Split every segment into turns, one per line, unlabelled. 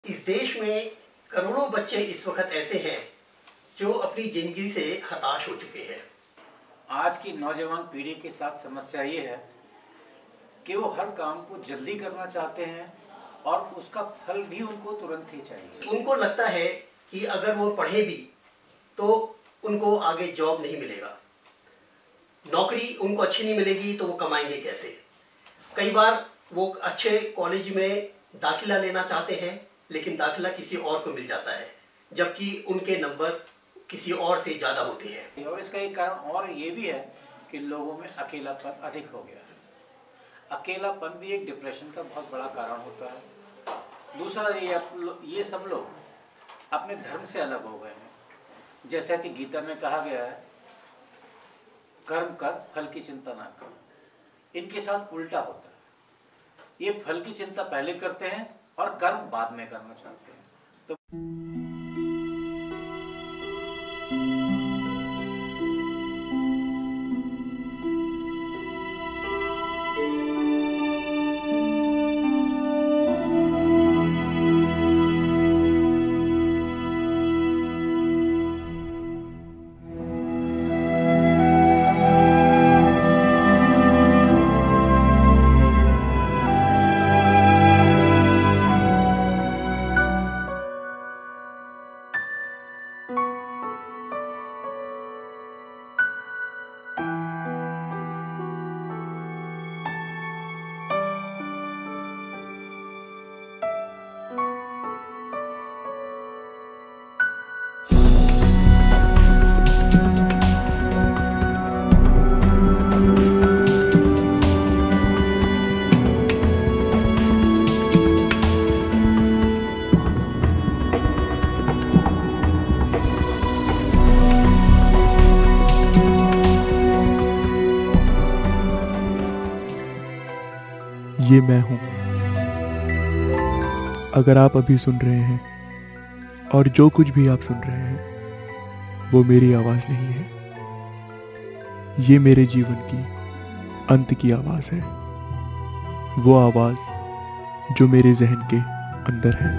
इस देश में करोड़ों बच्चे इस वक्त ऐसे हैं जो अपनी जिंदगी से हताश हो चुके हैं।
आज की नौजवान पीढ़ी के साथ समस्या ये है कि वो हर काम को जल्दी करना चाहते हैं और उसका फल भी उनको तुरंत ही चाहिए।
उनको लगता है कि अगर वो पढ़े भी तो उनको आगे जॉब नहीं मिलेगा, नौकरी उनको अच्छी नहीं मिलेगी तो वो कमाएंगे कैसे। कई बार वो अच्छे कॉलेज में दाखिला लेना चाहते हैं लेकिन दाखिला किसी और को मिल जाता है जबकि उनके नंबर किसी और से ज़्यादा होते हैं।
और इसका एक कारण और ये भी है कि लोगों में अकेलापन अधिक हो गया है। अकेलापन भी एक डिप्रेशन का बहुत बड़ा कारण होता है। दूसरा ये सब लोग अपने धर्म से अलग हो गए हैं। जैसा कि गीता में कहा गया है, कर्म कर फल की चिंता ना कर। इनके साथ उल्टा होता है, ये फल की चिंता पहले करते हैं और कर्म बाद में करना चाहते हैं। तो
ये मैं हूँ। अगर आप अभी सुन रहे हैं और जो कुछ भी आप सुन रहे हैं वो मेरी आवाज़ नहीं है, ये मेरे जीवन की अंत की आवाज़ है। वो आवाज़ जो मेरे जहन के अंदर है।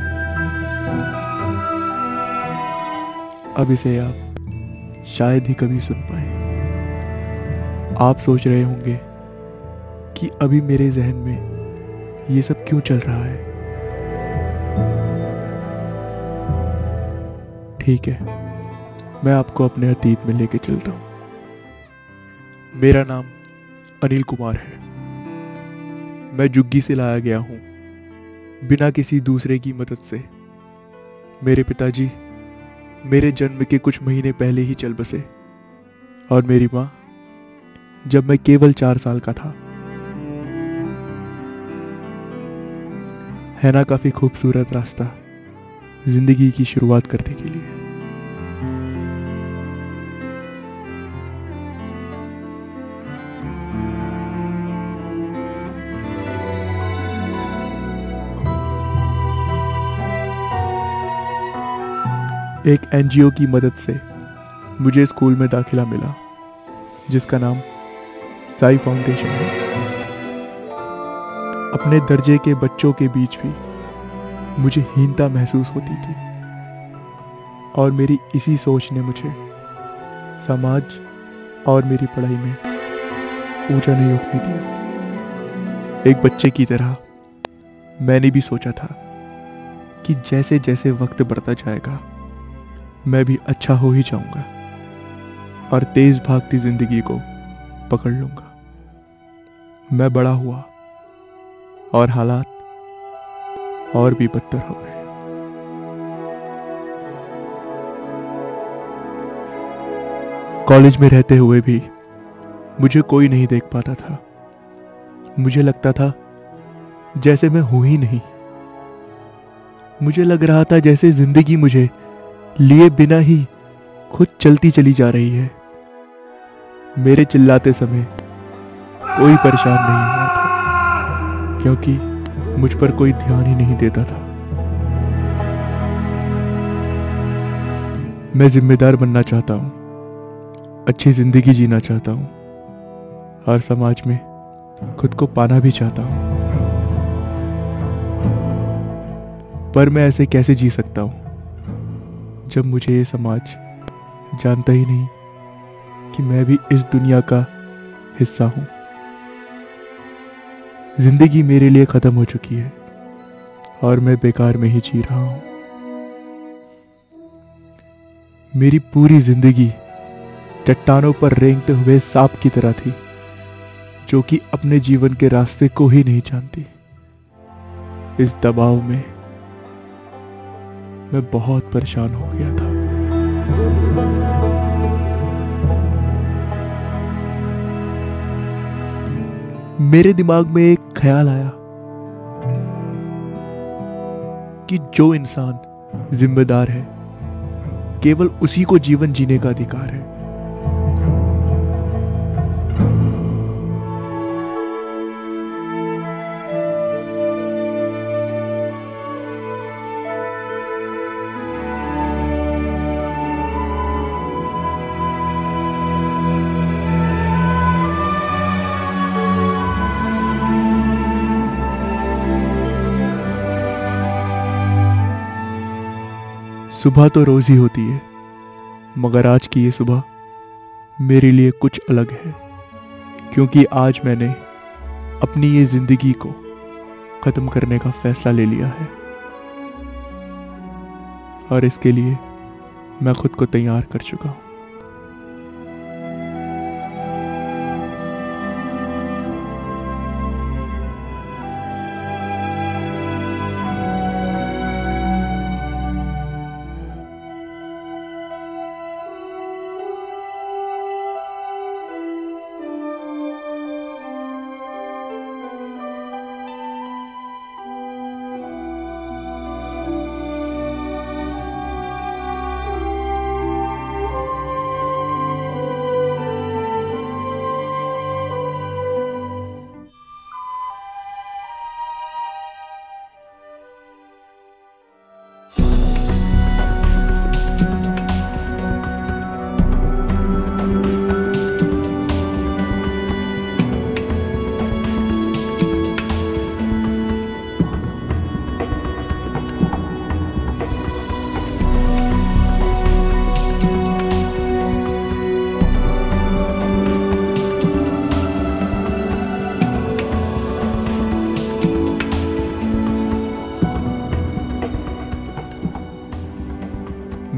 अब इसे आप शायद ही कभी सुन पाए। आप सोच रहे होंगे कि अभी मेरे जहन में ये सब क्यों चल रहा है। ठीक है, मैं आपको अपने अतीत में लेके चलता हूँ। मेरा नाम अनिल कुमार है। मैं जुग्गी से लाया गया हूँ बिना किसी दूसरे की मदद से। मेरे पिताजी मेरे जन्म के कुछ महीने पहले ही चल बसे और मेरी माँ जब मैं केवल 4 साल का था। है ना काफी खूबसूरत रास्ता जिंदगी की शुरुआत करने के लिए। एक एनजीओ की मदद से मुझे स्कूल में दाखिला मिला जिसका नाम साई फाउंडेशन है। अपने दर्जे के बच्चों के बीच भी मुझे हीनता महसूस होती थी और मेरी इसी सोच ने मुझे समाज और मेरी पढ़ाई में ऊंचा नहीं उठने दिया। एक बच्चे की तरह मैंने भी सोचा था कि जैसे जैसे वक्त बढ़ता जाएगा मैं भी अच्छा हो ही जाऊंगा और तेज भागती जिंदगी को पकड़ लूंगा। मैं बड़ा हुआ और हालात और भी बदतर हो गए। कॉलेज में रहते हुए भी मुझे कोई नहीं देख पाता था। मुझे लगता था जैसे मैं हूं ही नहीं। मुझे लग रहा था जैसे जिंदगी मुझे लिए बिना ही खुद चलती चली जा रही है। मेरे चिल्लाते समय कोई परेशान नहीं हुआ था क्योंकि मुझ पर कोई ध्यान ही नहीं देता था। मैं जिम्मेदार बनना चाहता हूँ, अच्छी जिंदगी जीना चाहता हूँ और समाज में खुद को पाना भी चाहता हूँ। पर मैं ऐसे कैसे जी सकता हूँ जब मुझे ये समाज जानता ही नहीं कि मैं भी इस दुनिया का हिस्सा हूँ। जिंदगी मेरे लिए खत्म हो चुकी है और मैं बेकार में ही जी रहा हूँ। मेरी पूरी जिंदगी चट्टानों पर रेंगते हुए सांप की तरह थी, जो कि अपने जीवन के रास्ते को ही नहीं जानती। इस दबाव में मैं बहुत परेशान हो गया था। मेरे दिमाग में एक ख्याल आया कि जो इंसान जिम्मेदार है, केवल उसी को जीवन जीने का अधिकार है। सुबह तो रोज ही होती है, मगर आज की ये सुबह मेरे लिए कुछ अलग है, क्योंकि आज मैंने अपनी ये जिंदगी को खत्म करने का फैसला ले लिया है और इसके लिए मैं खुद को तैयार कर चुका हूं।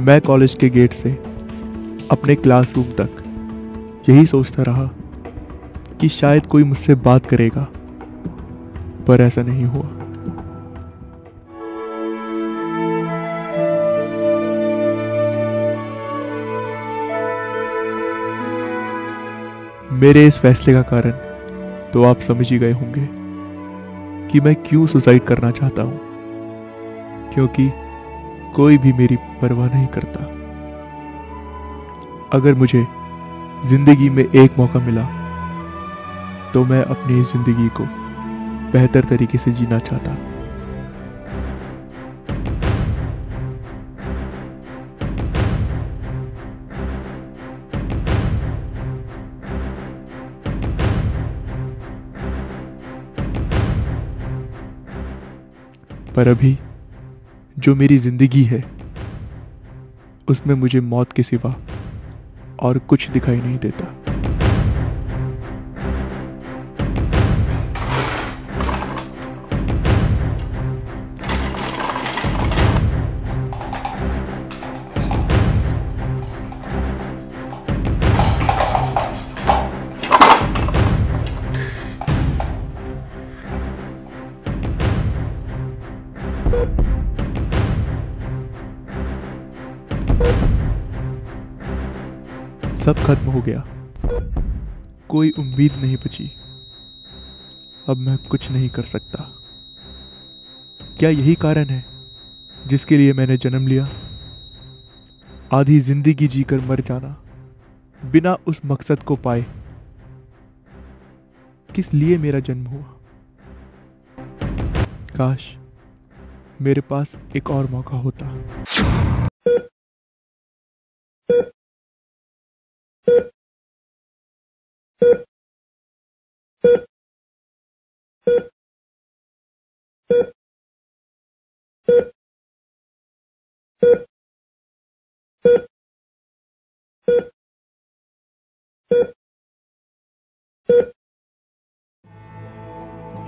मैं कॉलेज के गेट से अपने क्लासरूम तक यही सोचता रहा कि शायद कोई मुझसे बात करेगा, पर ऐसा नहीं हुआ। मेरे इस फैसले का कारण तो आप समझ ही गए होंगे कि मैं क्यों सुसाइड करना चाहता हूं, क्योंकि कोई भी मेरी परवाह नहीं करता। अगर मुझे जिंदगी में एक मौका मिला तो मैं अपनी इस जिंदगी को बेहतर तरीके से जीना चाहता। पर अभी जो मेरी जिंदगी है उसमें मुझे मौत के सिवा और कुछ दिखाई नहीं देता। सब खत्म हो गया, कोई उम्मीद नहीं बची। अब मैं कुछ नहीं कर सकता। क्या यही कारण है जिसके लिए मैंने जन्म लिया? आधी जिंदगी जीकर मर जाना बिना उस मकसद को पाए। किस लिए मेरा जन्म हुआ? काश मेरे पास एक और मौका होता।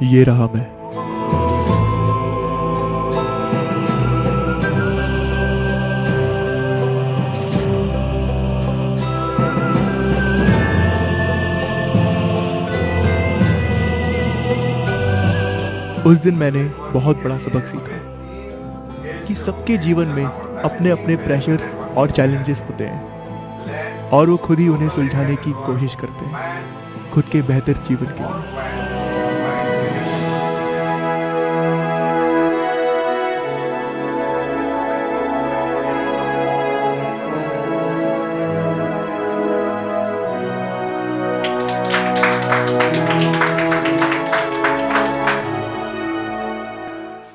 ये रहा मैं। उस दिन मैंने बहुत बड़ा सबक सीखा कि सबके जीवन में अपने अपने प्रेशर्स और चैलेंजेस होते हैं और वो खुद ही उन्हें सुलझाने की कोशिश करते हैं खुद के बेहतर जीवन के लिए।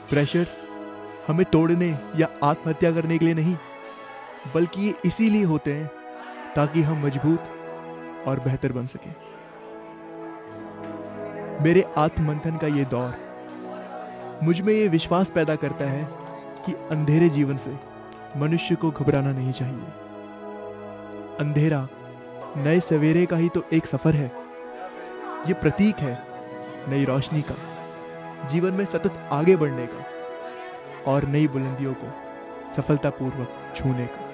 प्रेशर्स हमें तोड़ने या आत्महत्या करने के लिए नहीं, बल्कि ये इसीलिए होते हैं ताकि हम मजबूत और बेहतर बन सकें। मेरे आत्ममंथन का ये दौर मुझ में ये विश्वास पैदा करता है कि अंधेरे जीवन से मनुष्य को घबराना नहीं चाहिए। अंधेरा नए सवेरे का ही तो एक सफर है। ये प्रतीक है नई रोशनी का, जीवन में सतत आगे बढ़ने का और नई बुलंदियों को सफलतापूर्वक छूने का।